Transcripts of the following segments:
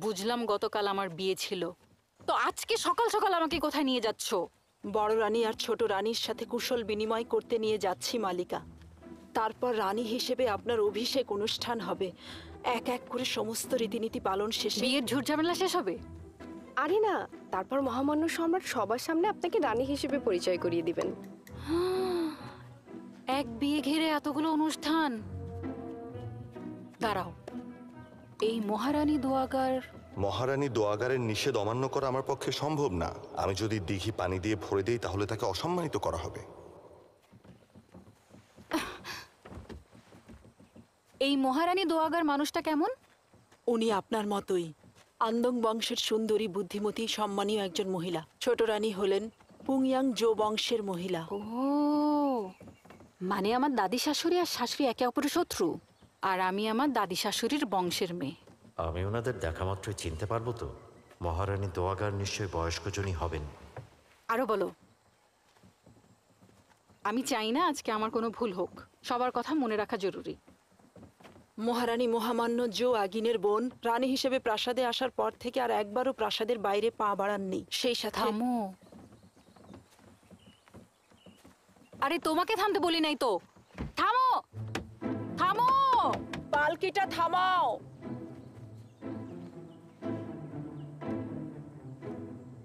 বুঝলাম গতকাল আমার বিয়ে ছিল, তো আজকে সকাল সকাল আমাকে কোথায় নিয়ে যাচ্ছ? বড় রানী আর ছোট রানীর সাথে কুশল বিনিময় করতে নিয়ে যাচ্ছি মালিকা। তারপর রানী হিসেবে আপনার অভিষেক অনুষ্ঠান হবে। এক এক করে সমস্ত রীতিনীতি পালন শেষে বিয়ের ঝুটঝামেলা শেষ হবে? আরে না, তারপর মহামান্য সম্রাট সবার সামনে আপনাকে রানী হিসেবে পরিচয় করিয়ে দিবেন। এক বিয়ে ঘিরে এতগুলো অনুষ্ঠান? দাঁড়াও, এই মহারানী দোয়াগার মহারানী দোয়াগারের নিষেধ অমান্য করা আমার পক্ষে সম্ভব না। আমি যদি দিঘি পানি দিয়ে ভরে দিই তাহলে তাকে অসম্মানিত করা হবে। এই মহারানী দোয়াগার মানুষটা কেমন? উনি আপনার মতোই আন্দং বংশের সুন্দরী, বুদ্ধিমতী, সম্মানীয় একজন মহিলা। ছোট রানী হলেন পুংয়াং জো বংশের মহিলা। ও, মানে আমার দাদি শাশুড়ি আর শাশুড়ি একে অপরের শত্রু, আর আমি আমার দাদি শাশুড়ির বংশের মেয়ে। আমি ওনাদের দেখা মাত্রই চিনতে পারবো তো? মহারানী দোয়াগার নিশ্চয়ই বয়স্কজনই হবেন। আরো বলো। আমি চাই না আজকে আমার কোনো ভুল হোক, সবার কথা মনে রাখা জরুরি। মহারানী মহামান্য জো আগিনের বোন রানী হিসেবে প্রাসাদে আসার পর থেকে আর একবারও প্রাসাদের বাইরে পা বাড়াননি। সেই সাথে থামো। আরে তোমাকে থামতে বলি নাই তো। থামো, থামো। পালকিটা থামাও।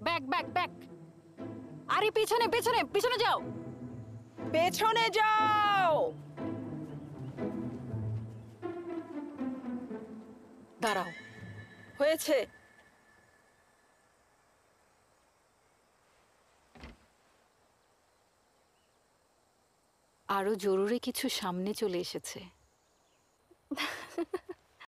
Back back back. আরে পিছনে পিছনে পিছনে যাও। পেছনে যাও। দাঁড়াও। হয়েছে। আরো জরুরি কিছু সামনে চলে এসেছে।